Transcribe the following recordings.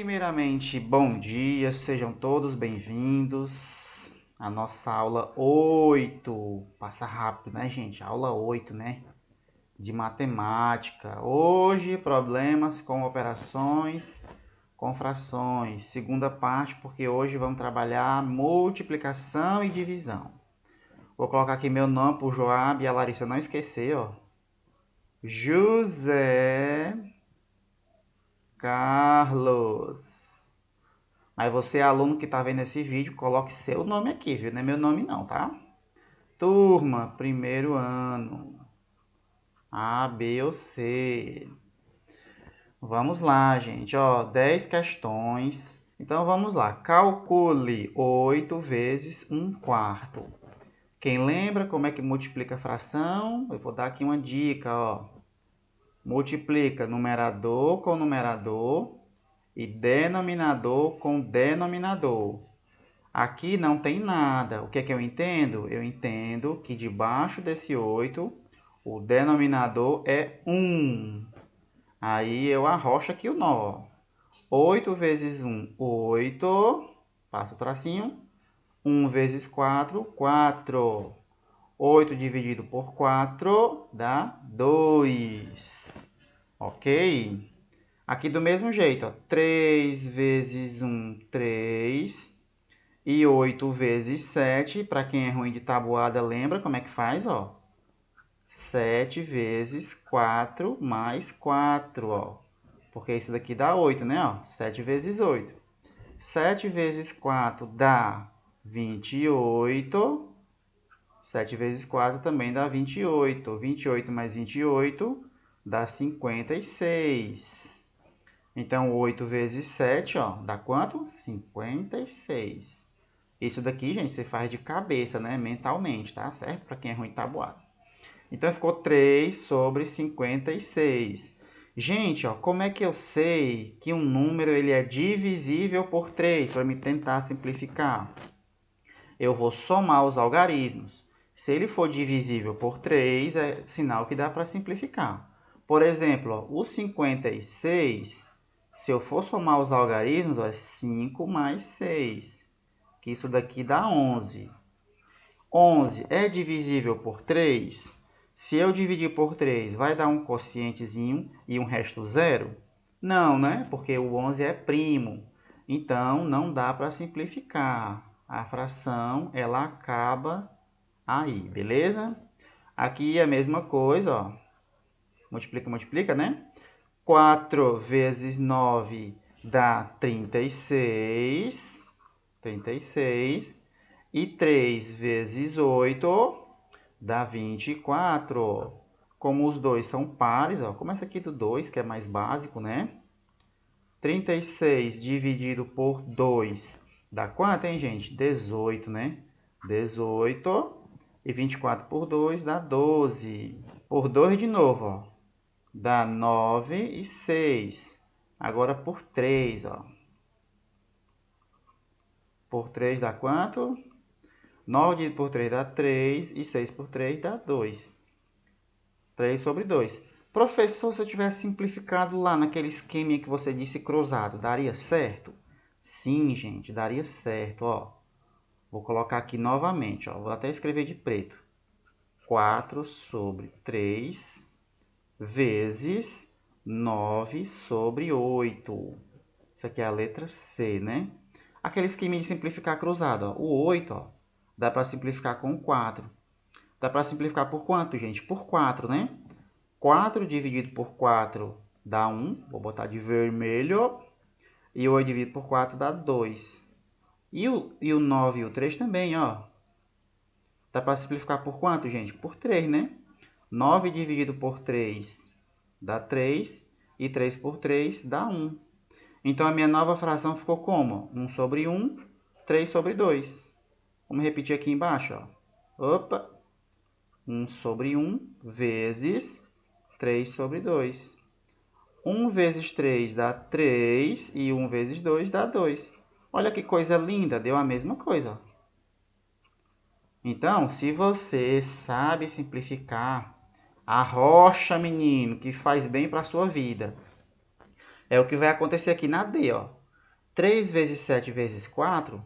Primeiramente, bom dia, sejam todos bem-vindos à nossa aula 8. Passa rápido, né, gente? Aula 8, né? De matemática. Hoje, problemas com operações com frações. Segunda parte, porque hoje vamos trabalhar multiplicação e divisão. Vou colocar aqui meu nome para o Joab e a Larissa não esquecer, ó. José Carlos. Aí você, aluno que está vendo esse vídeo, coloque seu nome aqui, viu? Não é meu nome não, tá? Turma, primeiro ano. A, B ou C. Vamos lá, gente. Ó, 10 questões. Então, vamos lá. Calcule 8 vezes 1/4. Quem lembra como é que multiplica a fração? Eu vou dar aqui uma dica, ó. Multiplica numerador com numerador e denominador com denominador. Aqui não tem nada. O que é que eu entendo? Eu entendo que debaixo desse 8, o denominador é 1. Aí eu arrocho aqui o nó. 8 vezes 1, 8. Passa o tracinho. 1 vezes 4, 4. 8 dividido por 4 dá 2. Ok? Aqui do mesmo jeito, ó. 3 vezes 1, 3. E 8 vezes 7, para quem é ruim de tabuada, lembra como é que faz, ó? 7 vezes 4 mais 4, ó. Porque isso daqui dá 8, né, ó? 7 vezes 8. 7 vezes 4 dá 28. 7 vezes 4 também dá 28. 28 mais 28 dá 56. Então, 8 vezes 7, ó, dá quanto? 56. Isso daqui, gente, você faz de cabeça, né? Mentalmente, tá certo? Para quem é ruim de tabuada. Então, ficou 3 sobre 56. Gente, ó, como é que eu sei que um número ele é divisível por 3? Para me tentar simplificar. Eu vou somar os algarismos. Se ele for divisível por 3, é sinal que dá para simplificar. Por exemplo, ó, o 56, se eu for somar os algarismos, ó, é 5 mais 6. Que isso daqui dá 11. 11 é divisível por 3? Se eu dividir por 3, vai dar um quocientezinho e um resto zero? Não, né? Porque o 11 é primo. Então, não dá para simplificar. A fração, ela acaba aí, beleza? Aqui é a mesma coisa, ó. Multiplica, multiplica, né? 4 vezes 9 dá 36. 36. E 3 vezes 8 dá 24. Como os dois são pares, ó, começa aqui do 2, que é mais básico, né? 36 dividido por 2 dá quanto, hein, gente? 18, né? 18. E 24 por 2 dá 12. Por 2 de novo, ó. Dá 9 e 6. Agora por 3, ó. Por 3 dá quanto? 9 dividido por 3 dá 3 e 6 por 3 dá 2. 3 sobre 2. Professor, se eu tivesse simplificado lá naquele esquema que você disse cruzado, daria certo? Sim, gente, daria certo, ó. Vou colocar aqui novamente, ó. Vou até escrever de preto. 4 sobre 3 vezes 9 sobre 8. Isso aqui é a letra C, né? Aquele esquema de simplificar cruzado, ó. O 8, ó, dá para simplificar com 4. Dá para simplificar por quanto, gente? Por 4, né? 4 dividido por 4 dá 1. Vou botar de vermelho. E 8 dividido por 4 dá 2. E o 9 e o 3 também, ó. Dá para simplificar por quanto, gente? Por 3, né? 9 dividido por 3 dá 3. E 3 por 3 dá 1. Então, a minha nova fração ficou como? 1 sobre 1, 3 sobre 2. Vamos repetir aqui embaixo, ó. Opa! 1 sobre 1 vezes 3 sobre 2. 1 vezes 3 dá 3 e 1 vezes 2 dá 2. Olha que coisa linda, deu a mesma coisa. Então, se você sabe simplificar, arrocha, menino, que faz bem para a sua vida. É o que vai acontecer aqui na D, ó. 3 vezes 7 vezes 4,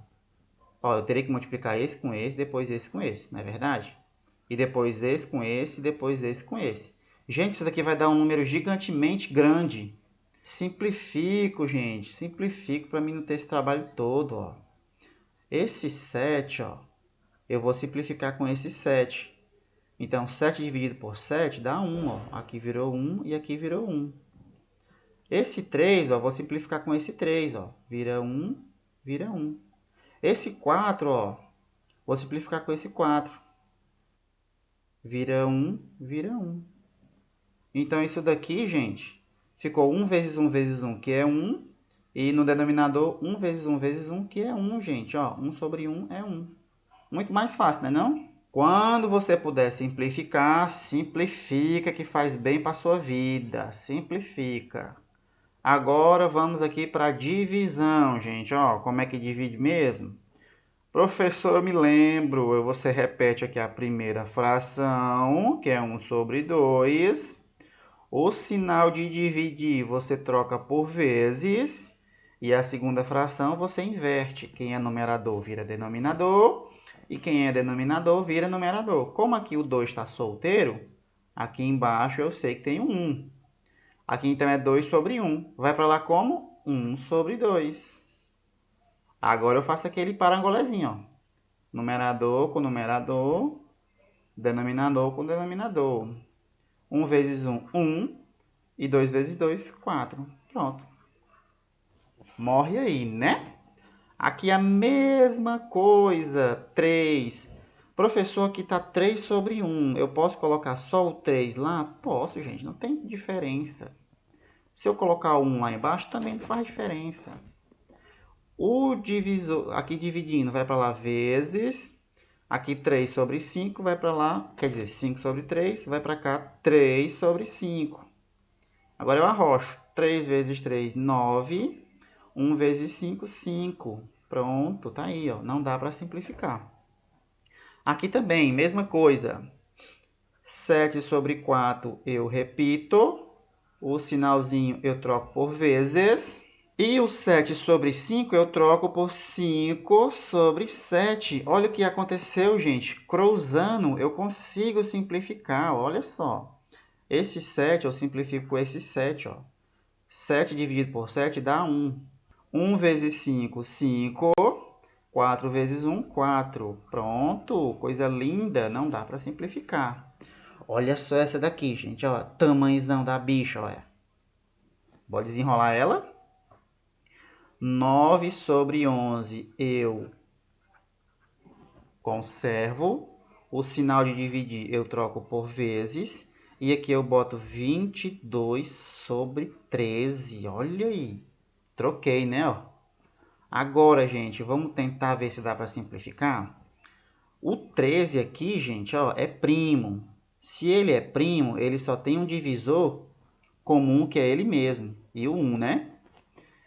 ó, eu teria que multiplicar esse com esse, depois esse com esse, não é verdade? E depois esse com esse, depois esse com esse. Gente, isso daqui vai dar um número gigantemente grande. Simplifico, gente, simplifico para mim não ter esse trabalho todo, ó. Esse 7, ó, eu vou simplificar com esse 7. Então, 7 dividido por 7 dá 1, ó. Aqui virou 1 e aqui virou 1. Esse 3, ó, vou simplificar com esse 3, ó. Vira 1, vira 1. Esse 4, ó, vou simplificar com esse 4. Vira 1, vira 1. Então, isso daqui, gente, ficou 1 vezes 1 vezes 1, que é 1. E no denominador, 1 vezes 1 vezes 1, que é 1, gente. Ó, 1 sobre 1 é 1. Muito mais fácil, né não? Quando você puder simplificar, simplifica que faz bem para a sua vida. Simplifica. Agora vamos aqui para a divisão, gente. Ó, como é que divide mesmo? Professor, eu me lembro. Você repete aqui a primeira fração, que é 1 sobre 2. O sinal de dividir você troca por vezes. E a segunda fração você inverte. Quem é numerador vira denominador. E quem é denominador vira numerador. Como aqui o 2 está solteiro, aqui embaixo eu sei que tem um 1. Aqui então é 2 sobre 1. Vai para lá como? 1 sobre 2. Agora eu faço aquele parangolezinho, ó. Numerador com numerador, denominador com denominador. 1 vezes 1, 1. E 2 vezes 2, 4. Pronto. Morre aí, né? Aqui a mesma coisa, 3. Professor, aqui está 3 sobre 1. Eu posso colocar só o 3 lá? Posso, gente, não tem diferença. Se eu colocar o 1 lá embaixo, também não faz diferença. O divisor, aqui dividindo, vai para lá vezes. Aqui 3 sobre 5 vai para lá, quer dizer, 5 sobre 3, vai para cá 3 sobre 5. Agora eu arrocho. 3 vezes 3, 9. 1 vezes 5, 5. Pronto, tá aí, ó. Não dá para simplificar. Aqui também, mesma coisa. 7 sobre 4 eu repito. O sinalzinho eu troco por vezes. E o 7 sobre 5 eu troco por 5 sobre 7. Olha o que aconteceu, gente. Cruzando, eu consigo simplificar. Olha só. Esse 7 eu simplifico com esse 7, ó. 7 dividido por 7 dá 1. 1 vezes 5, 5. 4 vezes 1, 4. Pronto, coisa linda, não dá para simplificar. Olha só essa daqui, gente, ó, tamanhozão da bicha, olha. Vou desenrolar ela. 9 sobre 11 eu conservo. O sinal de dividir eu troco por vezes. E aqui eu boto 22 sobre 13. Olha aí. Troquei, né? Ó. Agora, gente, vamos tentar ver se dá para simplificar. O 13 aqui, gente, ó, é primo. Se ele é primo, ele só tem um divisor comum, que é ele mesmo. E o 1, né?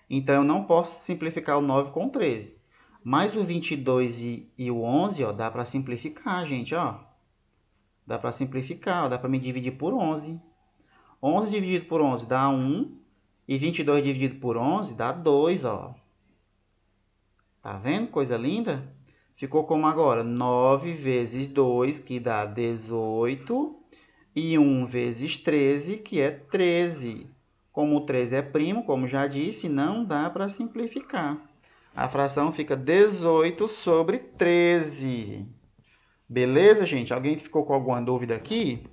Então, eu não posso simplificar o 9 com o 13. Mas o 22 e o 11, ó, dá para simplificar, gente, ó. Dá para simplificar, ó, dá para me dividir por 11. 11 dividido por 11 dá 1. E 22 dividido por 11 dá 2, ó. Tá vendo? Coisa linda? Ficou como agora? 9 vezes 2, que dá 18. E 1 vezes 13, que é 13. Como o 13 é primo, como já disse, não dá para simplificar. A fração fica 18 sobre 13. Beleza, gente? Alguém ficou com alguma dúvida aqui?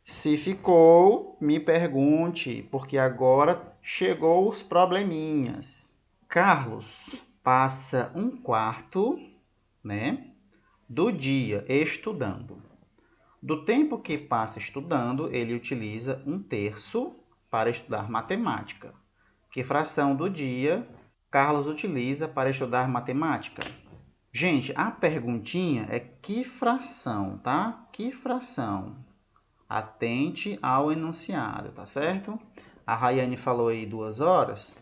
Se ficou, me pergunte, porque agora chegou os probleminhas. Carlos passa um quarto, né, do dia estudando. Do tempo que passa estudando, ele utiliza um terço para estudar matemática. Que fração do dia Carlos utiliza para estudar matemática? Gente, a perguntinha é que fração, tá? Que fração? Atente ao enunciado, tá certo? A Rayane falou aí 2 horas.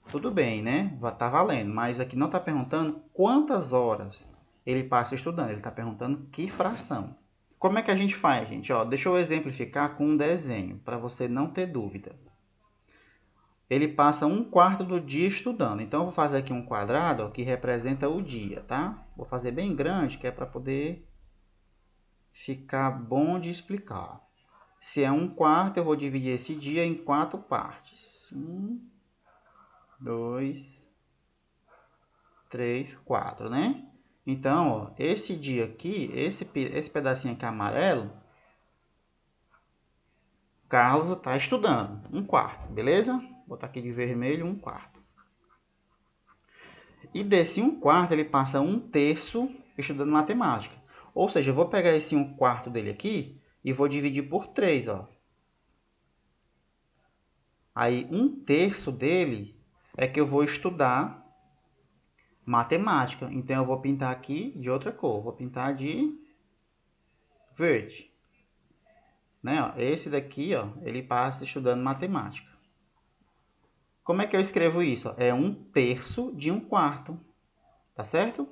Tudo bem, né? Tá valendo. Mas aqui não está perguntando quantas horas ele passa estudando. Ele está perguntando que fração. Como é que a gente faz, gente? Ó, deixa eu exemplificar com um desenho, para você não ter dúvida. ele passa um quarto do dia estudando. Então, eu vou fazer aqui um quadrado ó, que representa o dia, tá? Vou fazer bem grande, que é para poder ficar bom de explicar. Se é um quarto, eu vou dividir esse dia em 4 partes. 1, 2, 3, 4, né? Então, ó, esse dia aqui, esse pedacinho aqui amarelo, Carlos está estudando. Um quarto, beleza? Vou botar aqui de vermelho, um quarto. E desse um quarto, ele passa um terço estudando matemática. Ou seja, eu vou pegar esse um quarto dele aqui e vou dividir por 3, ó. Aí, um terço dele é que eu vou estudar matemática. Então, eu vou pintar aqui de outra cor. Vou pintar de verde. Né? Ó, esse daqui, ó, ele passa estudando matemática. Como é que eu escrevo isso? É um terço de um quarto. Tá certo?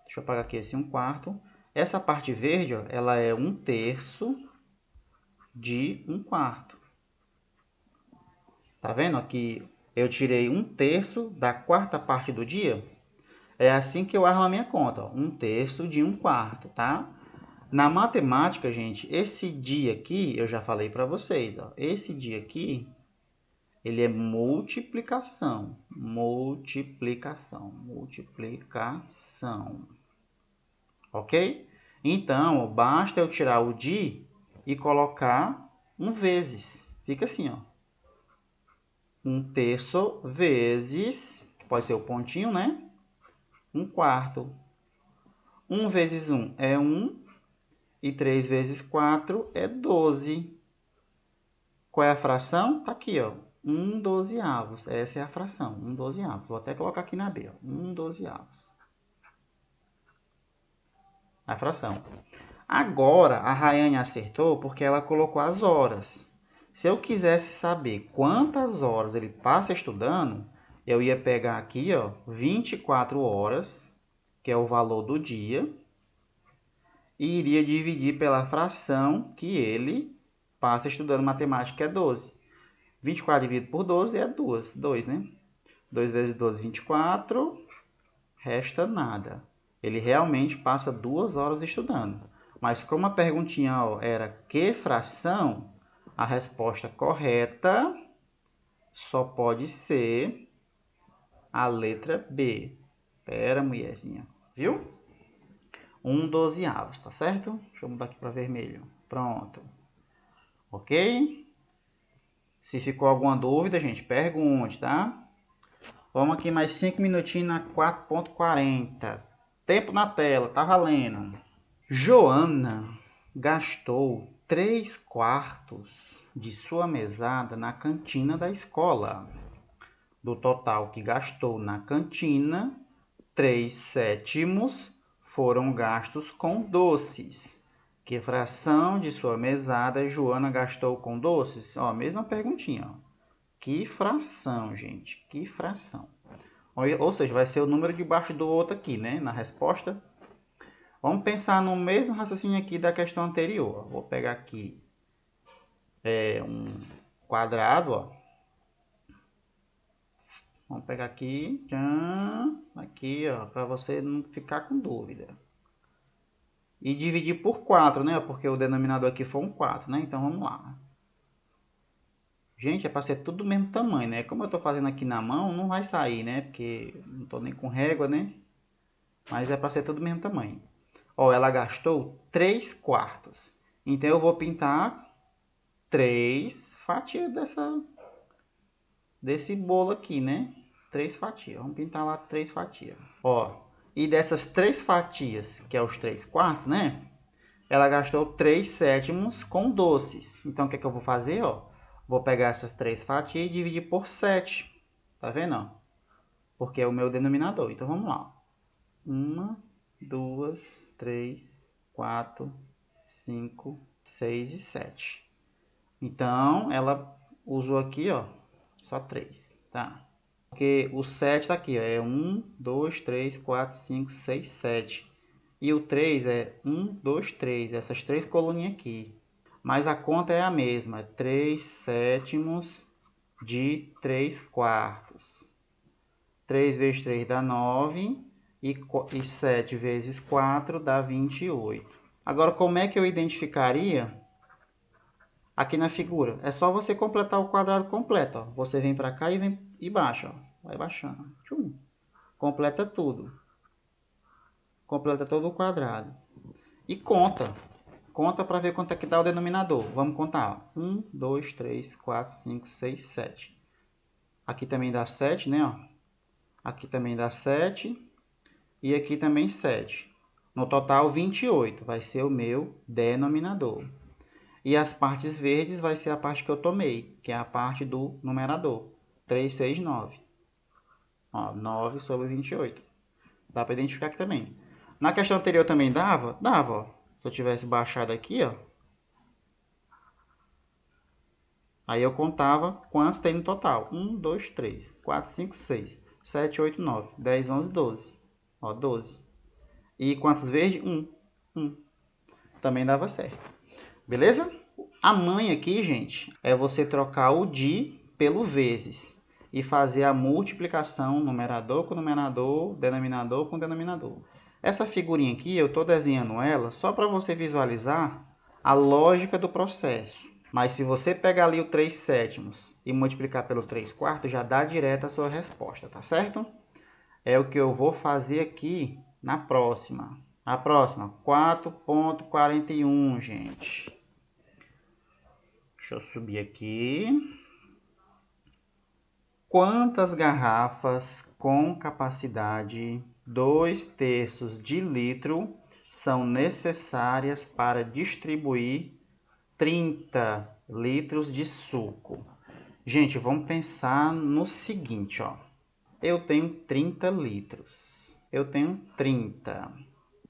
Deixa eu apagar aqui esse um quarto. Essa parte verde, ó, ela é um terço de um quarto. Tá vendo aqui? Eu tirei um terço da quarta parte do dia. É assim que eu armo a minha conta, ó, um terço de um quarto, tá? Na matemática, gente, esse dia aqui, eu já falei para vocês, ó, esse dia aqui, ele é multiplicação, multiplicação, multiplicação, ok? Então, ó, basta eu tirar o de e colocar um vezes, fica assim, ó, um terço vezes, que pode ser o pontinho, né? Um quarto. 1 vezes 1 é 1, e 3 vezes 4 é 12. Qual é a fração? Tá aqui, ó. 1 dozeavos. Essa é a fração, 1 dozeavos. Vou até colocar aqui na B, ó. 1 dozeavos. A fração. Agora, a Rayane acertou porque ela colocou as horas. Se eu quisesse saber quantas horas ele passa estudando, eu ia pegar aqui, ó, 24 horas, que é o valor do dia, e iria dividir pela fração que ele passa estudando matemática, que é 12. 24 dividido por 12 é 2, né? 2 vezes 12, 24, resta nada. Ele realmente passa 2 horas estudando. Mas como a perguntinha ó, era que fração, a resposta correta só pode ser a letra B. Pera, mulherzinha. Viu? 1 dozeavos, tá certo? Deixa eu mudar aqui para vermelho. Pronto. Ok? Se ficou alguma dúvida, gente, pergunte, tá? Vamos aqui mais 5 minutinhos na 4.40. Tempo na tela, tá valendo. Joana gastou 3 quartos de sua mesada na cantina da escola. Do total que gastou na cantina, 3 sétimos foram gastos com doces. Que fração de sua mesada Joana gastou com doces? Ó, mesma perguntinha. Ó. Que fração, gente? Que fração? Ou seja, vai ser o número debaixo do outro aqui, né? Na resposta. Vamos pensar no mesmo raciocínio aqui da questão anterior. Vou pegar aqui um quadrado, ó. Vamos pegar aqui, tchan, aqui, ó, para você não ficar com dúvida. E dividir por 4, né? Porque o denominador aqui foi um 4, né? Então vamos lá. Gente, é para ser tudo do mesmo tamanho, né? Como eu estou fazendo aqui na mão, não vai sair, né? Porque não estou nem com régua, né? Mas é para ser tudo do mesmo tamanho. Ó, ela gastou 3 quartos. Então eu vou pintar 3 fatias desse bolo aqui, né? 3 fatias. Vamos pintar lá 3 fatias. Ó, e dessas 3 fatias, que é os 3 quartos, né? Ela gastou 3 sétimos com doces. Então, o que é que eu vou fazer, ó? Vou pegar essas 3 fatias e dividir por 7. Tá vendo, ó? Porque é o meu denominador. Então, vamos lá. 1, 2, 3, 4, 5, 6 e 7. Então, ela usou aqui, ó, só 3, tá? Porque o 7 tá aqui, ó, é 1, 2, 3, 4, 5, 6, 7. E o 3 é 1, 2, 3, essas 3 coluninhas aqui. Mas a conta é a mesma, 3 sétimos de 3 quartos. 3 vezes 3 dá 9 e 7 vezes 4 dá 28. Agora, como é que eu identificaria aqui na figura? É só você completar o quadrado completo. Ó. Você vem para cá e baixa. Ó. Vai baixando. Tchum. Completa tudo. Completa todo o quadrado. E conta. Conta para ver quanto é que dá o denominador. Vamos contar. 1, 2, 3, 4, 5, 6, 7. Aqui também dá 7, né? Ó. Aqui também dá 7. E aqui também 7. No total, 28 vai ser o meu denominador. E as partes verdes vai ser a parte que eu tomei, que é a parte do numerador. 3, 6, 9. Ó, 9 sobre 28. Dá para identificar aqui também. Na questão anterior também dava? Dava, ó. Se eu tivesse baixado aqui, ó. Aí eu contava quantos tem no total. 1, 2, 3, 4, 5, 6, 7, 8, 9, 10, 11, 12. Ó, 12. E quantos verdes? 1. 1. Também dava certo. Beleza? A mãe aqui, gente, é você trocar o de pelo vezes e fazer a multiplicação numerador com numerador, denominador com denominador. Essa figurinha aqui, eu estou desenhando ela só para você visualizar a lógica do processo. Mas se você pegar ali o 3 sétimos e multiplicar pelo 3 quartos, já dá direto a sua resposta, tá certo? É o que eu vou fazer aqui na próxima. A próxima, 4,41, gente. Deixa eu subir aqui. Quantas garrafas com capacidade 2/3 de litro são necessárias para distribuir 30 litros de suco? Gente, vamos pensar no seguinte, ó. Eu tenho 30 litros. Eu tenho 30.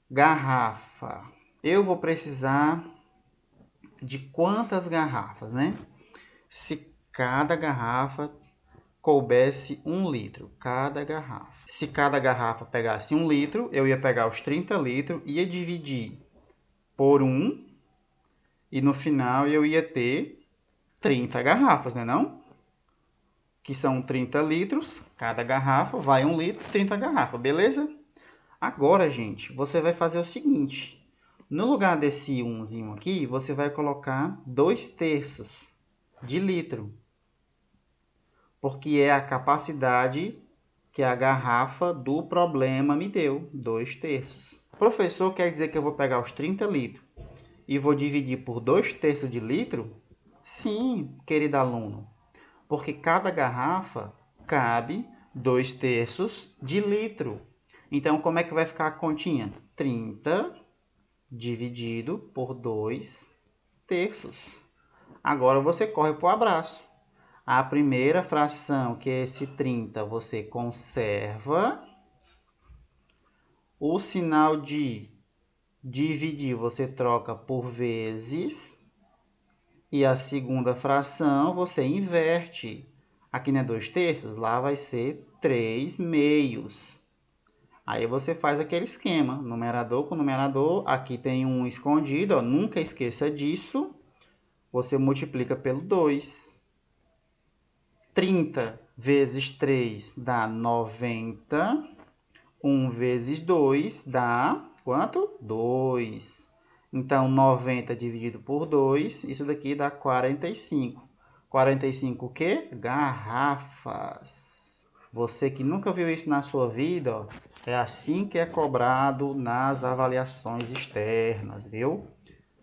Garrafa. Eu vou precisar de quantas garrafas, né? Se cada garrafa coubesse 1 litro, cada garrafa. Se cada garrafa pegasse 1 litro, eu ia pegar os 30 litros, ia dividir por 1 e no final eu ia ter 30 garrafas, né não? Que são 30 litros, cada garrafa vai 1 litro, 30 garrafas, beleza? Agora, gente, você vai fazer o seguinte. No lugar desse 1zinho aqui, você vai colocar 2/3 de litro. Porque é a capacidade que a garrafa do problema me deu, 2/3. Professor, quer dizer que eu vou pegar os 30 litros e vou dividir por 2/3 de litro? Sim, querido aluno, porque cada garrafa cabe 2/3 de litro. Então, como é que vai ficar a continha? 30 dividido por 2/3. Agora você corre para o abraço. A primeira fração, que é esse 30, você conserva. O sinal de dividir você troca por vezes. E a segunda fração você inverte. Aqui não é 2/3, lá vai ser 3/2. Aí você faz aquele esquema, numerador com numerador. Aqui tem um escondido, ó, nunca esqueça disso. Você multiplica pelo 2. 30 vezes 3 dá 90. 1 vezes 2 dá quanto? 2. Então, 90 dividido por 2, isso daqui dá 45. 45 o quê? Garrafas. Você que nunca viu isso na sua vida, ó, é assim que é cobrado nas avaliações externas, viu?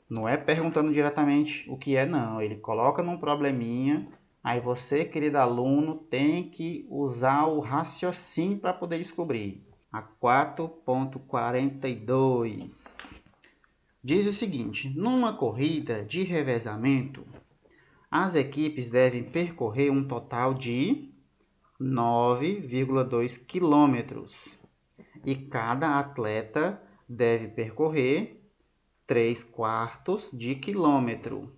Não é perguntando diretamente o que é, não. Ele coloca num probleminha, aí você, querido aluno, tem que usar o raciocínio para poder descobrir. A 4,42 diz o seguinte: numa corrida de revezamento, as equipes devem percorrer um total de 9,2 quilômetros e cada atleta deve percorrer 3/4 de quilômetro.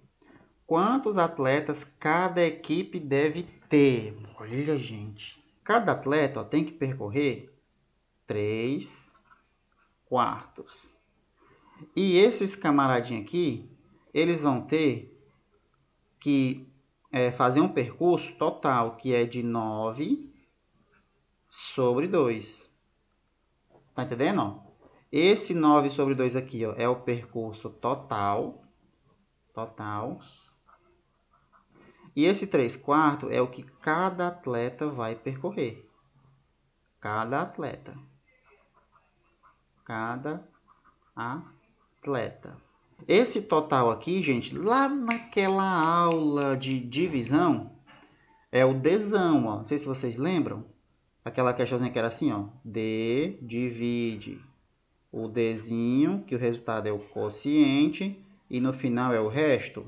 Quantos atletas cada equipe deve ter? Olha, gente. Cada atleta tem que percorrer 3/4. E esses camaradinhos aqui, eles vão ter que fazer um percurso total, que é de 9 sobre 2. Tá entendendo? Ó? Esse 9 sobre 2 aqui, ó, é o percurso total. Total. E esse 3/4 é o que cada atleta vai percorrer. Cada atleta. Cada atleta. Esse total aqui, gente, lá naquela aula de divisão, é o Dzão, ó. Não sei se vocês lembram. Aquela questãozinha que era assim, ó. D divide o Dzinho, que o resultado é o quociente, e no final é o resto.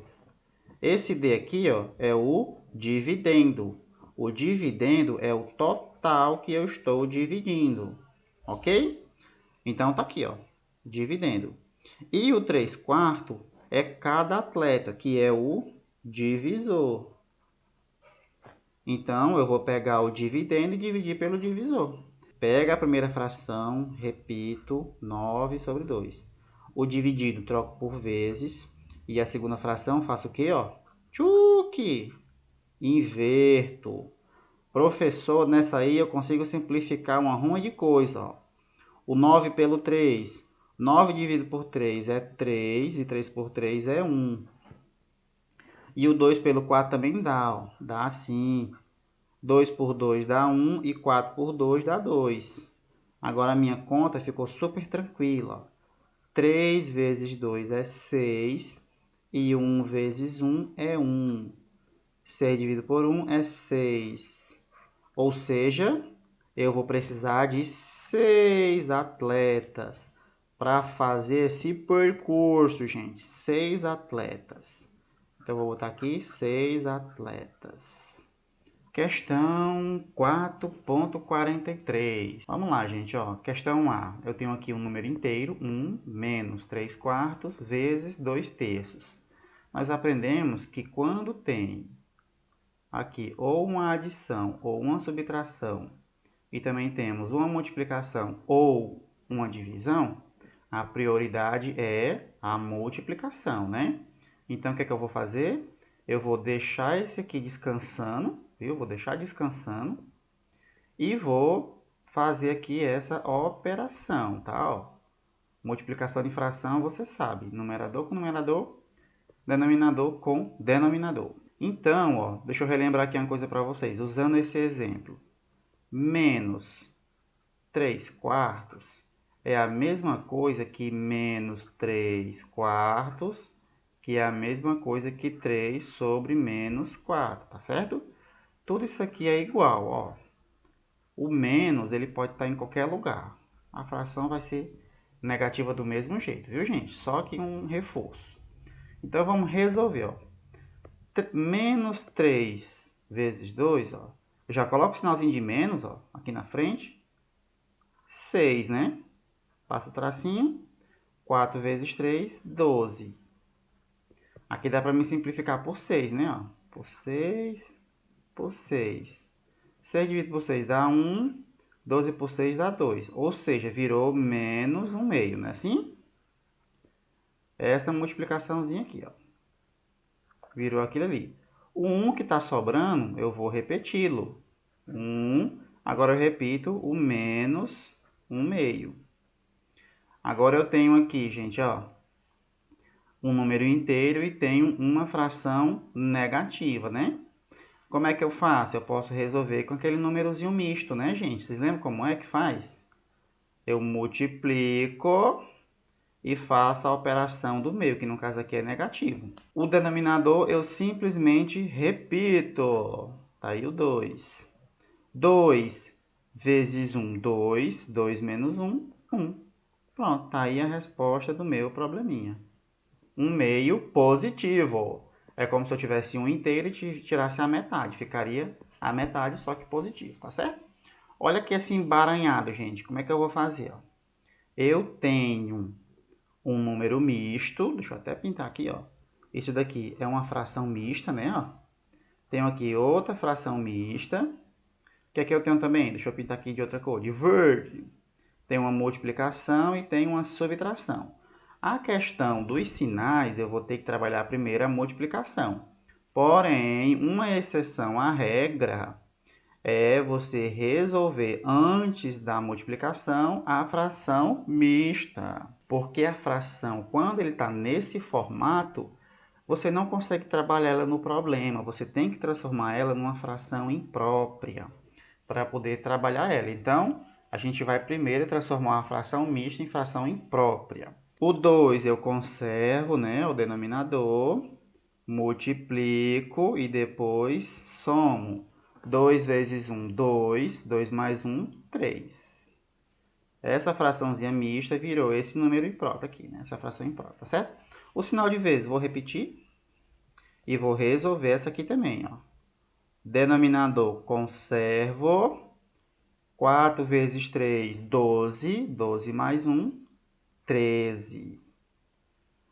Esse D aqui, ó, é o dividendo. O dividendo é o total que eu estou dividindo, ok? Então, tá aqui, ó, dividendo. E o 3/4 é cada atleta, que é o divisor. Então, eu vou pegar o dividendo e dividir pelo divisor. Pega a primeira fração, repito, 9 sobre 2. O dividido troco por vezes. E a segunda fração faço o quê? Ó? Tchuque! Inverto. Professor, nessa aí eu consigo simplificar uma ruma de coisa. Ó. O 9 pelo 3. 9 dividido por 3 é 3. E 3 por 3 é 1. E o 2 pelo 4 também dá. Ó. Dá assim. 2 por 2 dá 1 e 4 por 2 dá 2. Agora a minha conta ficou super tranquila. 3 vezes 2 é 6 e 1 vezes 1 é 1. 6 dividido por 1 é 6. Ou seja, eu vou precisar de 6 atletas para fazer esse percurso, gente. 6 atletas. Então, eu vou botar aqui 6 atletas. Questão 4.43. Vamos lá, gente. Ó. Questão A. Eu tenho aqui um número inteiro, 1 menos 3/4 vezes 2/3. Nós aprendemos que quando tem aqui ou uma adição ou uma subtração e também temos uma multiplicação ou uma divisão, a prioridade é a multiplicação, né? Então, o que é que eu vou fazer? Eu vou deixar esse aqui descansando, viu? Vou deixar descansando e vou fazer aqui essa operação, tá? Ó, multiplicação de fração, você sabe, numerador com numerador, denominador com denominador. Então, ó, deixa eu relembrar aqui uma coisa para vocês, usando esse exemplo. Menos 3/4 é a mesma coisa que menos 3/4, que é a mesma coisa que 3 sobre menos 4, tá certo? Tudo isso aqui é igual, ó. O menos, ele pode estar em qualquer lugar. A fração vai ser negativa do mesmo jeito, viu, gente? Só que um reforço. Então, vamos resolver, ó. Menos 3 vezes 2, ó. Eu já coloco o sinalzinho de menos, ó, aqui na frente. 6, né? Passa o tracinho. 4 vezes 3, 12. Aqui dá para me simplificar por 6, né? Ó. Por 6, por 6. 6 dividido por 6 dá 1. 12 por 6 dá 2. Ou seja, virou menos 1 meio, não é assim? Essa multiplicaçãozinha aqui, ó. Virou aquilo ali. O 1 que está sobrando, eu vou repeti-lo. 1. Agora eu repito o menos 1 meio. Agora eu tenho aqui, gente, ó, um número inteiro e tenho uma fração negativa, né? Como é que eu faço? Eu posso resolver com aquele númerozinho misto, né, gente? Vocês lembram como é que faz? Eu multiplico e faço a operação do meio, que no caso aqui é negativo. O denominador eu simplesmente repito. Tá aí o 2. 2 vezes 1, 2. 2 menos 1, 1. Pronto, tá aí a resposta do meu probleminha. 1 meio positivo. É como se eu tivesse um inteiro e tirasse a metade. Ficaria a metade, só que positivo, tá certo? Olha aqui esse embaranhado, gente. Como é que eu vou fazer? Ó? Eu tenho um número misto. Deixa eu até pintar aqui, ó. Isso daqui é uma fração mista, né? Ó. Tenho aqui outra fração mista. O que é que eu tenho também? Deixa eu pintar aqui de outra cor, de verde. Tem uma multiplicação e tem uma subtração. A questão dos sinais, eu vou ter que trabalhar primeiro a multiplicação. Porém, uma exceção à regra é você resolver antes da multiplicação a fração mista. Porque a fração, quando ele está nesse formato, você não consegue trabalhar ela no problema. Você tem que transformar ela numa fração imprópria para poder trabalhar ela. Então, a gente vai primeiro transformar a fração mista em fração imprópria. O 2 eu conservo, né, o denominador, multiplico e depois somo. 2 vezes 1, 2. 2 mais 1, 3. Essa fraçãozinha mista virou esse número impróprio aqui, né? Essa fração imprópria, tá certo? O sinal de vezes, vou repetir e vou resolver essa aqui também, ó. Denominador, conservo. 4 vezes 3, 12. 12 mais 1, 13.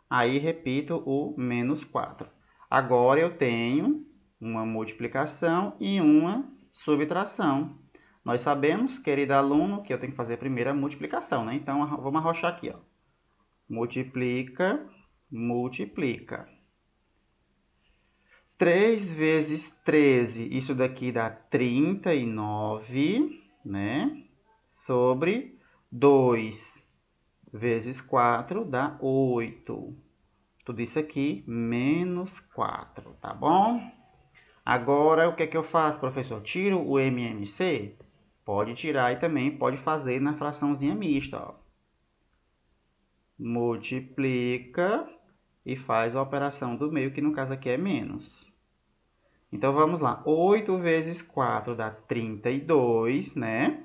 Aí repito o menos 4. Agora eu tenho uma multiplicação e uma subtração. Nós sabemos, querido aluno, que eu tenho que fazer primeiro a multiplicação, né? Então, vamos arrochar aqui, ó. Multiplica, multiplica. 3 vezes 13, isso daqui dá 39, né? Sobre 2 vezes 4 dá 8. Tudo isso aqui, menos 4, tá bom? Agora, o que é que eu faço, professor? Tiro o MMC? Pode tirar e também pode fazer na fraçãozinha mista, ó. Multiplica e faz a operação do meio, que no caso aqui é menos. Então, vamos lá. 8 vezes 4 dá 32, né?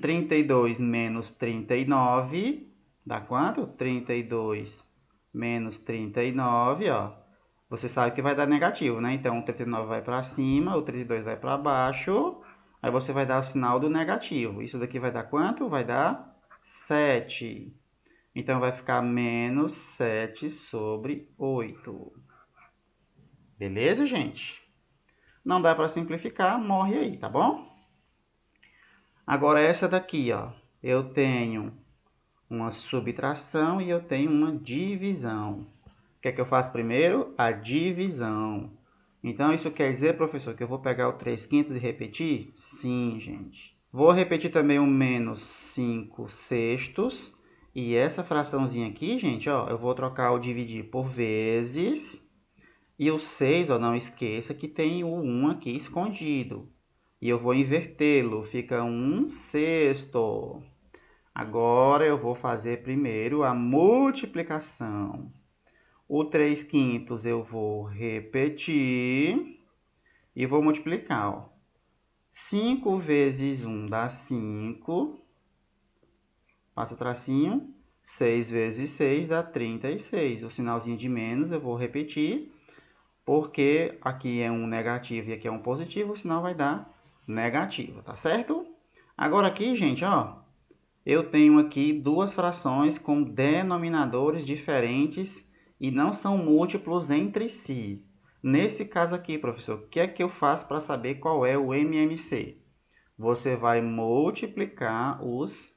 32 menos 39 dá quanto? 32 menos 39, ó. Você sabe que vai dar negativo, né? Então, o 39 vai para cima, o 32 vai para baixo. Aí você vai dar o sinal do negativo. Isso daqui vai dar quanto? Vai dar 7. Então, vai ficar menos 7 sobre 8. Beleza, gente? Não dá para simplificar, morre aí, tá bom? Agora, essa daqui, ó. Eu tenho uma subtração e eu tenho uma divisão. O que é que eu faço primeiro? A divisão. Então, isso quer dizer, professor, que eu vou pegar o 3/5 e repetir? Sim, gente. Vou repetir também o menos 5/6. E essa fraçãozinha aqui, gente, ó, eu vou trocar o dividir por vezes. E o 6, ó, não esqueça que tem o 1 aqui escondido. E eu vou invertê-lo, fica 1/6. Agora eu vou fazer primeiro a multiplicação. O 3/5 eu vou repetir e vou multiplicar, ó. 5 vezes 1 dá 5. Passa o tracinho. 6 vezes 6 dá 36. O sinalzinho de menos eu vou repetir, porque aqui é um negativo e aqui é um positivo, o sinal vai dar negativo, tá certo? Agora aqui, gente, ó, eu tenho aqui duas frações com denominadores diferentes e não são múltiplos entre si. Nesse caso aqui, professor, o que é que eu faço para saber qual é o MMC? Você vai multiplicar os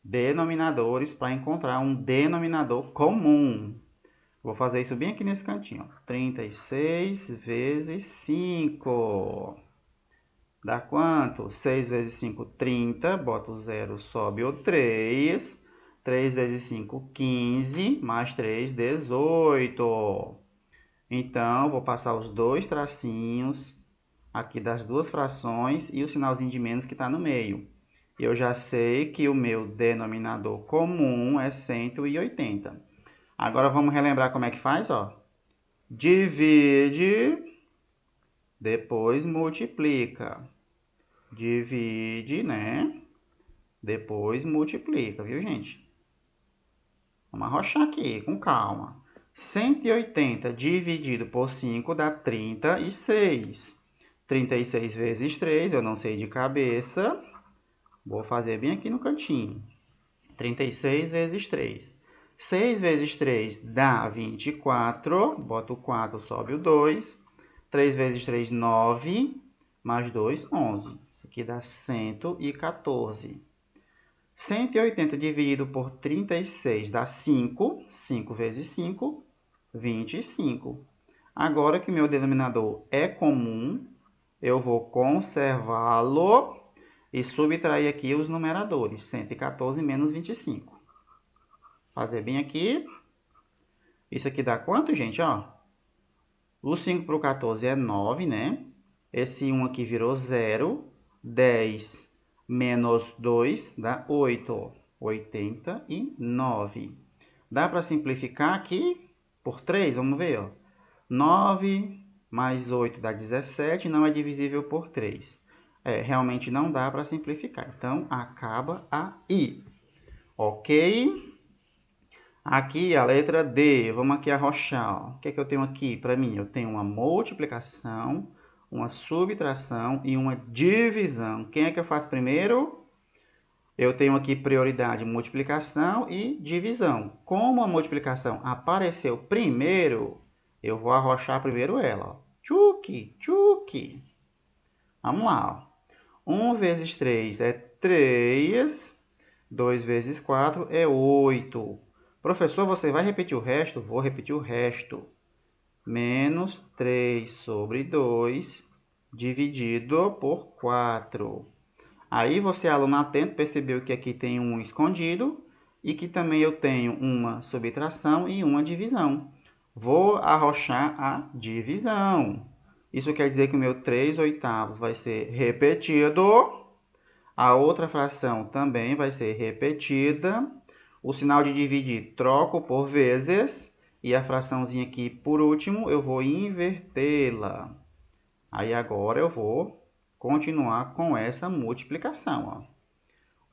denominadores para encontrar um denominador comum. Vou fazer isso bem aqui nesse cantinho. 36 vezes 5. Dá quanto? 6 vezes 5, 30. Bota o 0, sobe o 3. 3 vezes 5, 15. Mais 3, 18. Então, vou passar os dois tracinhos aqui das duas frações e o sinalzinho de menos que está no meio. Eu já sei que o meu denominador comum é 180. Agora, vamos relembrar como é que faz, ó. Divide, depois multiplica. Divide, né? Depois multiplica, viu, gente? Vamos arrochar aqui, com calma. 180 dividido por 5 dá 36. 36 vezes 3, eu não sei de cabeça. Vou fazer bem aqui no cantinho. 36 vezes 3. 6 vezes 3 dá 24. Bota o 4, sobe o 2. 3 vezes 3, 9. Mais 2, 11. Isso aqui dá 114. 180 dividido por 36 dá 5. 5 vezes 5, 25. Agora que meu denominador é comum, eu vou conservá-lo e subtrair aqui os numeradores, 114 menos 25. Fazer bem aqui. Isso aqui dá quanto, gente? Ó, o 5 para o 14 é 9, né? Esse 1 aqui virou 0. 10 menos 2 dá 8. 89. Dá para simplificar aqui por 3? Vamos ver, ó. 9 mais 8 dá 17, não é divisível por 3. Realmente não dá para simplificar. Então, acaba aí. Ok? Aqui a letra D, vamos aqui arrochar. Ó. O que é que eu tenho aqui para mim? Eu tenho uma multiplicação, uma subtração e uma divisão. Quem é que eu faço primeiro? Eu tenho aqui prioridade multiplicação e divisão. Como a multiplicação apareceu primeiro, eu vou arrochar primeiro ela. Ó. Tchuki, tchuki. Vamos lá. Ó. 1 vezes 3 é 3. 2 vezes 4 é 8. Professor, você vai repetir o resto? Vou repetir o resto. Menos 3 sobre 2 dividido por 4. Aí você, aluno atento, percebeu que aqui tem um escondido e que também eu tenho uma subtração e uma divisão. Vou arrochar a divisão. Isso quer dizer que o meu 3 oitavos vai ser repetido. A outra fração também vai ser repetida. O sinal de dividir troco por vezes. E a fraçãozinha aqui, por último, eu vou invertê-la. Aí agora eu vou continuar com essa multiplicação. Ó.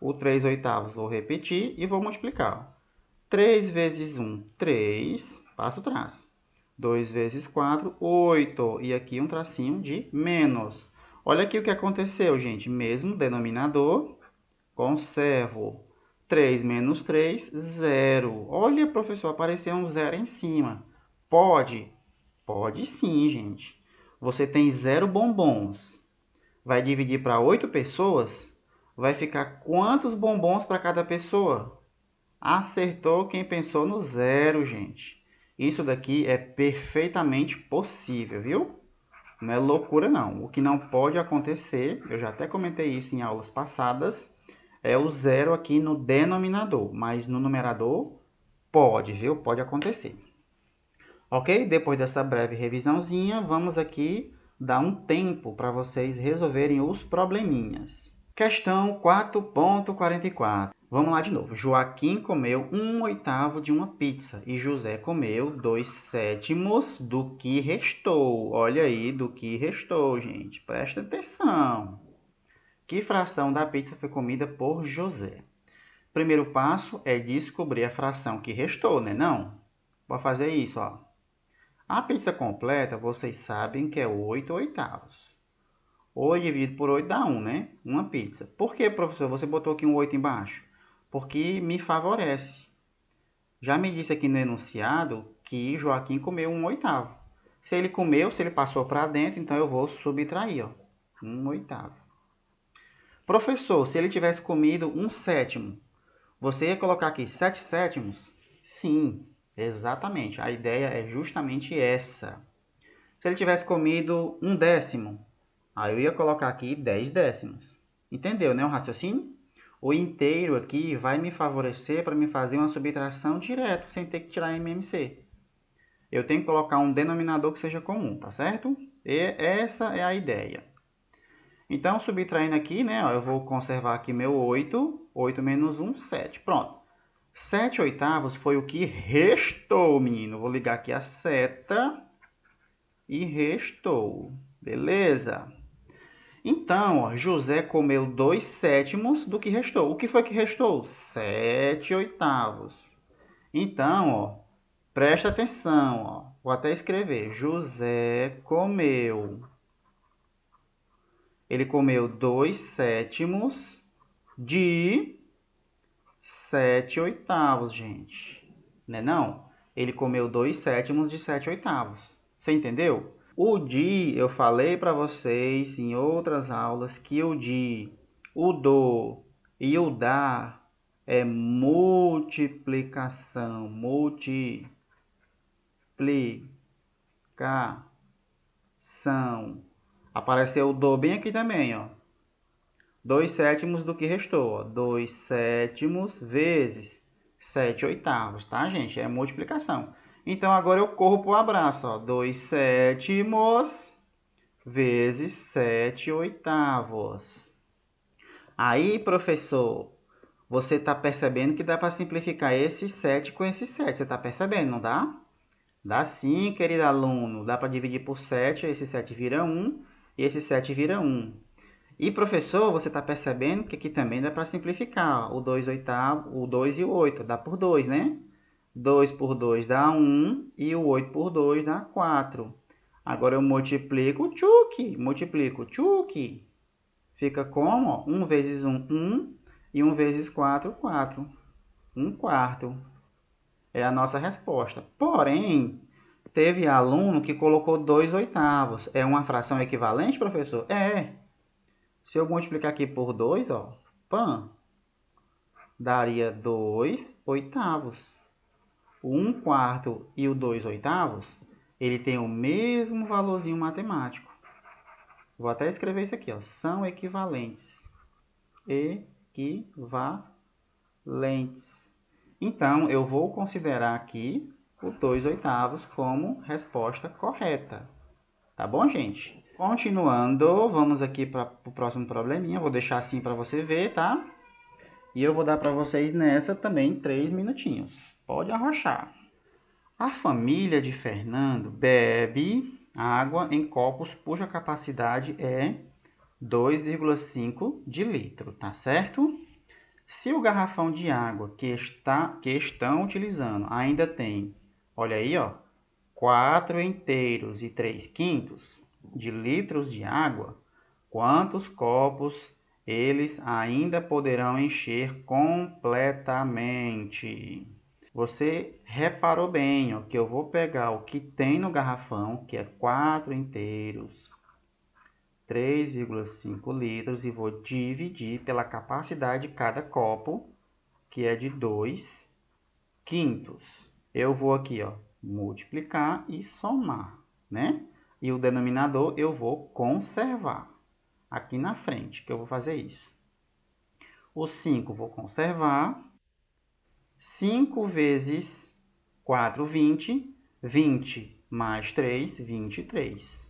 O 3 oitavos vou repetir e vou multiplicar. 3 vezes 1, 3. Passo o traço. 2 vezes 4, 8. E aqui um tracinho de menos. Olha aqui o que aconteceu, gente. Mesmo denominador, conservo. 3 menos 3, 0. Olha, professor, apareceu um zero em cima. Pode? Pode sim, gente. Você tem 0 bombons. Vai dividir para 8 pessoas? Vai ficar quantos bombons para cada pessoa? Acertou quem pensou no zero, gente. Isso daqui é perfeitamente possível, viu? Não é loucura, não. O que não pode acontecer, eu já até comentei isso em aulas passadas, é o zero aqui no denominador, mas no numerador pode, viu? Pode acontecer. Ok? Depois dessa breve revisãozinha, vamos aqui dar um tempo para vocês resolverem os probleminhas. Questão 4.44. Vamos lá de novo. Joaquim comeu 1/8 de uma pizza e José comeu 2/7 do que restou. Olha aí, do que restou, gente. Presta atenção. Que fração da pizza foi comida por José? Primeiro passo é descobrir a fração que restou, né? Não? Vou fazer isso, ó. A pizza completa, vocês sabem que é 8 oitavos. 8 dividido por 8 dá 1, né? Uma pizza. Por que, professor, você botou aqui um 8 embaixo? Porque me favorece. Já me disse aqui no enunciado que Joaquim comeu 1/8. Se ele comeu, se ele passou para dentro, então eu vou subtrair, ó. 1/8. Professor, se ele tivesse comido 1/7, você ia colocar aqui 7/7? Sim, exatamente. A ideia é justamente essa. Se ele tivesse comido 1/10, aí eu ia colocar aqui 10/10. Entendeu, né, o raciocínio? O inteiro aqui vai me favorecer para me fazer uma subtração direto, sem ter que tirar MMC. Eu tenho que colocar um denominador que seja comum, tá certo? E essa é a ideia. Então, subtraindo aqui, né, ó, eu vou conservar aqui meu 8. 8 menos 1, 7. Pronto. 7 oitavos foi o que restou, menino. Vou ligar aqui a seta e restou. Beleza? Então, ó, José comeu 2/7 do que restou. O que foi que restou? 7 oitavos. Então, ó, presta atenção, ó. Vou até escrever. José comeu. Ele comeu 2/7 de 7 oitavos, gente. Né não? Ele comeu 2/7 de 7 oitavos. Você entendeu? O de, eu falei para vocês em outras aulas que o de, o do e o da é multiplicação, multiplicação. Apareceu o do bem aqui também, ó. 2/7 do que restou, ó. 2/7 vezes 7/8, tá, gente? É multiplicação. Então, agora eu corro para o abraço, ó. 2/7 vezes 7/8. Aí, professor, você está percebendo que dá para simplificar esse 7 com esse 7. Você está percebendo, não dá? Dá sim, querido aluno. Dá para dividir por 7, esse 7 vira 1 e esse 7 vira 1. E, professor, você está percebendo que aqui também dá para simplificar. O 2/8, o 2 e o 8, dá por 2, né? 2 por 2 dá 1 e o 8 por 2 dá 4. Agora eu multiplico tchuc, multiplico tchuc. Fica como? 1 vezes 1, 1, e 1 vezes 4, 4. 1/4 é a nossa resposta. Porém, teve aluno que colocou 2/8. É uma fração equivalente, professor? É. Se eu multiplicar aqui por 2, ó, pam, daria 2/8. O 1/4 e o 2/8, ele tem o mesmo valorzinho matemático. Vou até escrever isso aqui, ó, são equivalentes. Equivalentes. Então, eu vou considerar aqui o 2/8 como resposta correta. Tá bom, gente? Continuando, vamos aqui para o próximo probleminha. Vou deixar assim para você ver, tá? E eu vou dar para vocês nessa também 3 minutinhos. Pode arrochar. A família de Fernando bebe água em copos cuja capacidade é 2,5 de litro, tá certo? Se o garrafão de água que estão utilizando ainda tem, olha aí, ó, 4/3 de litros de água, quantos copos eles ainda poderão encher completamente? Você reparou bem, ó, que eu vou pegar o que tem no garrafão, que é 4/3, 3,5 litros, e vou dividir pela capacidade de cada copo, que é de 2/5. Eu vou aqui, ó, multiplicar e somar, né? E o denominador eu vou conservar aqui na frente, que eu vou fazer isso. O 5 vou conservar. 5 vezes 4, 20. 20 mais 3, 23.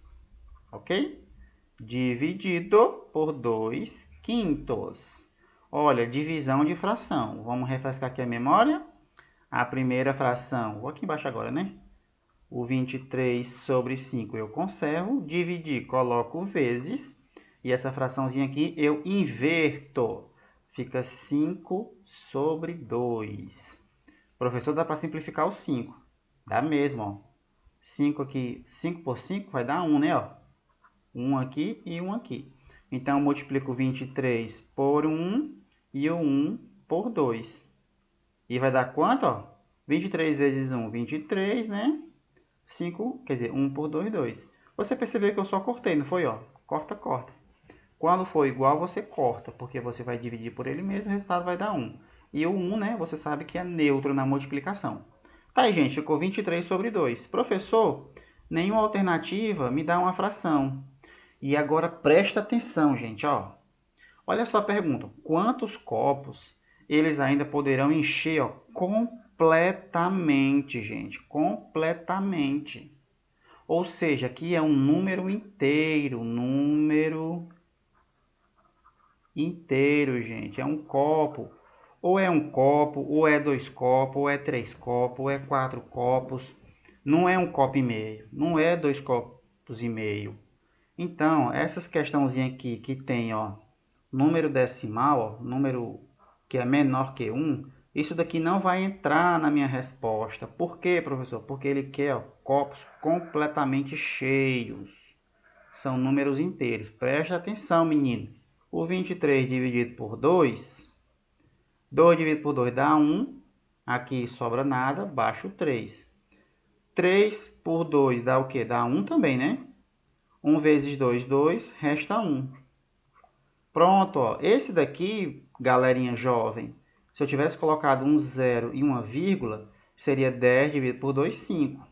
Ok? Dividido por 2/5. Olha, divisão de fração. Vamos refrescar aqui a memória. A primeira fração, vou aqui embaixo agora, né? O 23 sobre 5 eu conservo. Dividir, coloco vezes. E essa fraçãozinha aqui eu inverto. Fica 5 sobre 2. Professor, dá para simplificar o 5. Dá mesmo, ó. 5 aqui, 5 por 5 vai dar 1, né? Ó. 1 aqui e 1 aqui. Então, eu multiplico 23 por 1 e o 1 por 2. E vai dar quanto, ó? 23 vezes 1, 23, né? 5, quer dizer, 1 por 2, 2. Você percebeu que eu só cortei, não foi, ó? Corta, corta. Quando for igual, você corta, porque você vai dividir por ele mesmo, o resultado vai dar 1. E o 1, né, você sabe que é neutro na multiplicação. Tá aí, gente, ficou 23 sobre 2. Professor, nenhuma alternativa me dá uma fração. E agora presta atenção, gente, ó. Olha só a pergunta. Quantos copos eles ainda poderão encher, ó, completamente, gente? Completamente. Ou seja, aqui é um número inteiro, gente. É um copo. Ou é um copo, ou é 2 copos, ou é 3 copos, ou é 4 copos. Não é um copo e meio. Não é 2 copos e meio. Então, essas questãozinhas aqui que tem, ó, número decimal, ó, número que é menor que 1, isso daqui não vai entrar na minha resposta. Por quê, professor? Porque ele quer, ó, copos completamente cheios. São números inteiros. Preste atenção, menino. O 23 dividido por 2, 2 dividido por 2 dá 1. Aqui sobra nada, baixo 3. 3 por 2 dá o quê? Dá 1 também, né? 1 vezes 2, 2, resta 1. Pronto, ó. Esse daqui, galerinha jovem, se eu tivesse colocado um zero e uma vírgula, seria 10 dividido por 2, 5.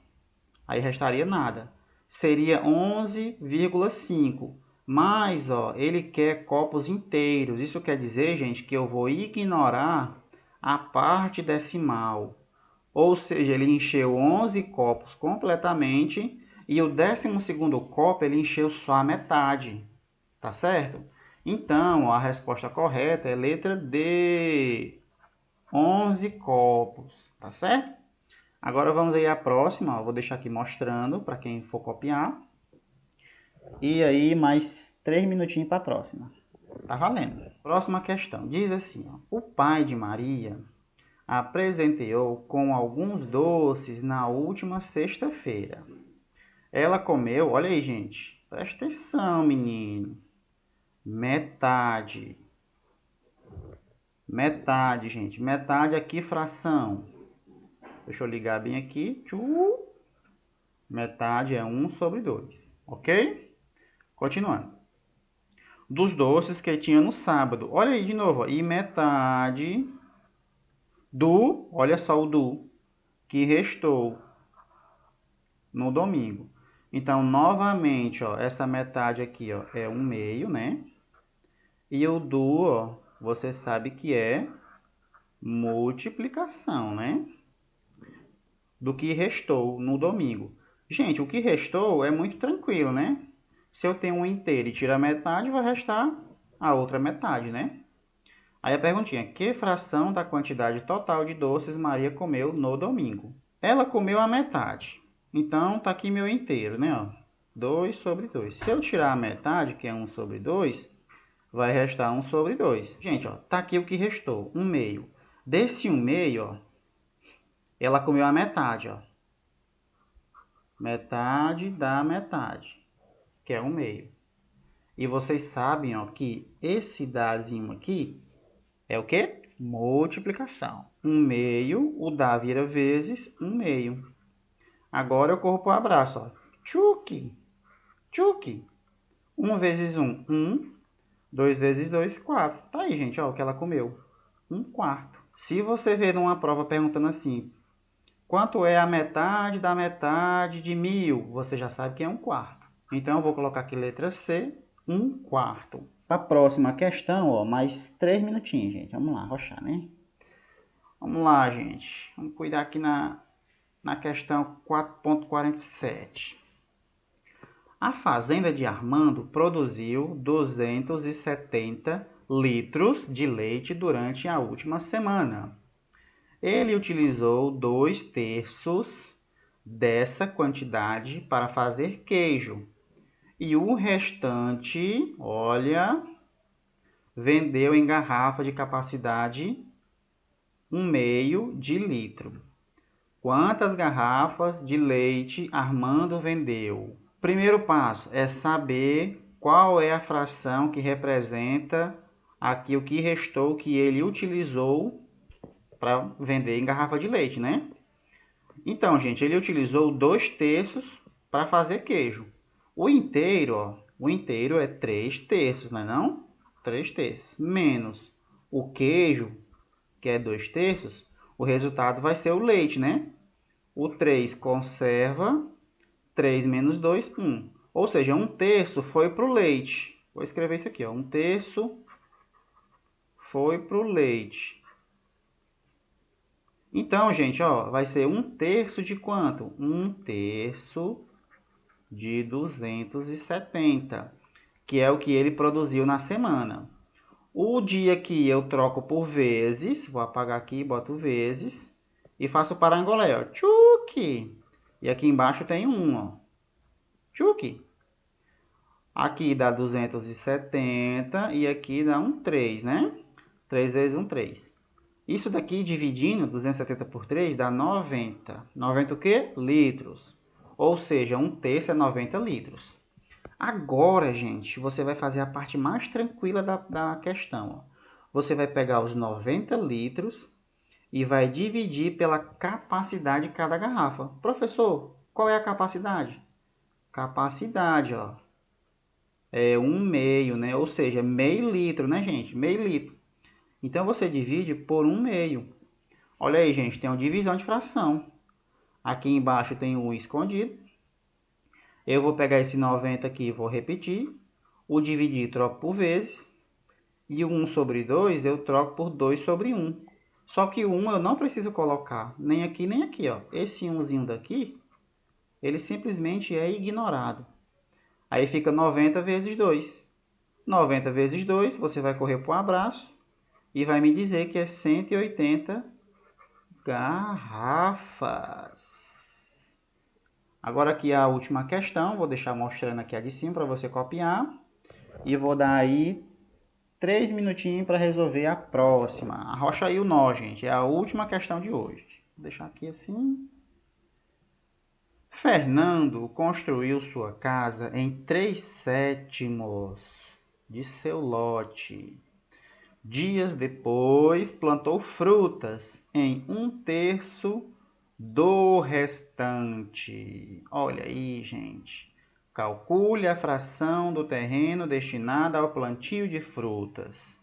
Aí restaria nada. seria 11,5. Mas, ó, ele quer copos inteiros. Isso quer dizer, gente, que eu vou ignorar a parte decimal. Ou seja, ele encheu 11 copos completamente e o 12º copo ele encheu só a metade. Tá certo? Então, a resposta correta é letra D. 11 copos. Tá certo? Agora vamos aí à próxima. Ó, vou deixar aqui mostrando para quem for copiar. E aí, mais 3 minutinhos para a próxima. Tá valendo. Próxima questão. Diz assim, ó, o pai de Maria a presenteou com alguns doces na última sexta-feira. Ela comeu, olha aí, gente. Presta atenção, menino. Metade. Metade, gente. Metade aqui, fração. Deixa eu ligar bem aqui. Metade é 1/2. Ok? Continuando. Dos doces que tinha no sábado. Olha aí de novo. Ó. E metade do, olha só o do, que restou no domingo. Então, novamente, ó, essa metade aqui ó, é 1/2, né? E o do, ó, você sabe que é multiplicação, né? Do que restou no domingo. Gente, o que restou é muito tranquilo, né? Se eu tenho um inteiro e tiro a metade, vai restar a outra metade, né? Aí a perguntinha, que fração da quantidade total de doces Maria comeu no domingo? Ela comeu a metade. Então, tá aqui meu inteiro, né? Ó, 2/2. Se eu tirar a metade, que é 1/2, vai restar 1/2. Gente, ó, tá aqui o que restou, 1/2. Desse 1/2, ó, ela comeu a metade, ó. Metade da metade, que é 1/2. E vocês sabem, ó, que esse dazinho aqui é o quê? Multiplicação. 1/2, o dá vira vezes 1/2. Agora eu corro pro abraço, ó. Tchuki, tchuki. 1 vezes 1, 1. 2 vezes 2, 4. Tá aí, gente, ó, o que ela comeu. 1/4. Se você ver numa prova perguntando assim, quanto é a metade da metade de 1000? Você já sabe que é 1/4. Então, eu vou colocar aqui letra C, 1/4. Para a próxima questão, ó, mais 3 minutinhos, gente. Vamos lá, arrochar, né? Vamos lá, gente. Vamos cuidar aqui na questão 4.47. A fazenda de Armando produziu 270 litros de leite durante a última semana. Ele utilizou 2/3 dessa quantidade para fazer queijo. E o restante, olha, vendeu em garrafa de capacidade 1/2 de litro. Quantas garrafas de leite Armando vendeu? Primeiro passo é saber qual é a fração que representa aqui o que restou que ele utilizou para vender em garrafa de leite, né? Então, gente, ele utilizou 2/3 para fazer queijo. O inteiro, ó, o inteiro é 3/3, não é não? 3/3 menos o queijo, que é 2/3, o resultado vai ser o leite, né? O 3 conserva, 3 menos 2, 1. Ou seja, 1/3 foi para o leite. Vou escrever isso aqui, ó. 1/3 foi para o leite. Então, gente, ó, vai ser 1/3 de quanto? 1/3 de 270, que é o que ele produziu na semana. O dia que eu troco por vezes, vou apagar aqui e boto vezes, e faço parangolé, ó. Tchuki! E aqui embaixo tem 1, ó. Tchuki! Aqui dá 270 e aqui dá 3, né? 3 vezes 3. Isso daqui dividindo 270 por 3 dá 90. 90 o quê? Litros. Ou seja, 1/3 é 90 litros. Agora, gente, você vai fazer a parte mais tranquila da questão. Ó. Você vai pegar os 90 litros e vai dividir pela capacidade de cada garrafa. Professor, qual é a capacidade? Capacidade, ó. É 1/2, né? Ou seja, meio litro, né, gente? Meio litro. Então, você divide por 1/2. Olha aí, gente, tem uma divisão de fração. Aqui embaixo tem 1 escondido. Eu vou pegar esse 90 aqui e vou repetir. O dividir troco por vezes. E o 1 sobre 2 eu troco por 2 sobre 1. Só que o 1 eu não preciso colocar nem aqui nem aqui. Ó. Esse 1zinho daqui, ele simplesmente é ignorado. Aí fica 90 vezes 2. 90 vezes 2, você vai correr para um abraço e vai me dizer que é 180 garrafas. Agora aqui a última questão, vou deixar mostrando aqui a de cima para você copiar. E vou dar aí 3 minutinhos para resolver a próxima. Arrocha aí o nó, gente. É a última questão de hoje. Vou deixar aqui assim. Fernando construiu sua casa em 3/7 de seu lote. Dias depois, plantou frutas em 1/3 do restante. Olha aí, gente. Calcule a fração do terreno destinada ao plantio de frutas.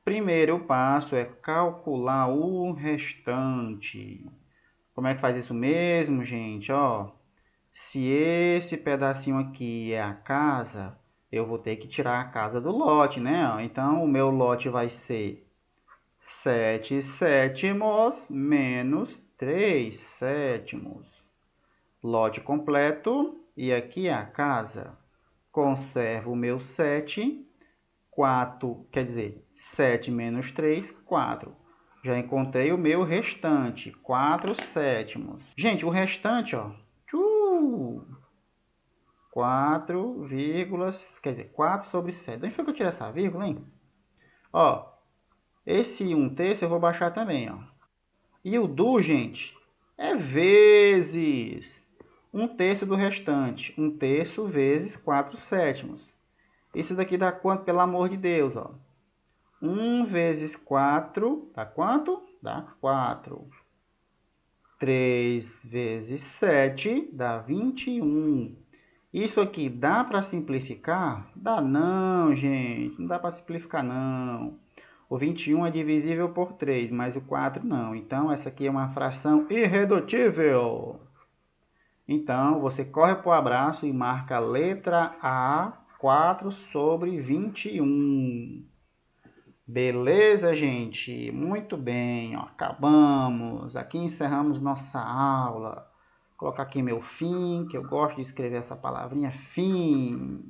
Primeiro passo é calcular o restante. Como é que faz isso mesmo, gente? Ó, se esse pedacinho aqui é a casa, eu vou ter que tirar a casa do lote, né? Então, o meu lote vai ser 7/7 menos 3/7. Lote completo. E aqui é a casa. Conservo o meu 7. 4, quer dizer, 7 menos 3, 4. Já encontrei o meu restante, 4/7. Gente, o restante, ó, 4, quer dizer, 4 sobre 7. De onde foi que eu tirei essa vírgula, hein? Ó, esse 1/3 eu vou baixar também, ó. E o do, gente, é vezes 1/3 do restante. 1/3 vezes 4/7. Isso daqui dá quanto, pelo amor de Deus, ó? 1 vezes 4 dá quanto? Dá 4. 3 vezes 7 dá 21. Isso aqui dá para simplificar? Dá não, gente. Não dá para simplificar, não. O 21 é divisível por 3, mas o 4 não. Então, essa aqui é uma fração irredutível. Então, você corre para o abraço e marca a letra A, 4 sobre 21. Beleza, gente? Muito bem, ó, acabamos. Aqui encerramos nossa aula. Vou colocar aqui meu fim, que eu gosto de escrever essa palavrinha fim.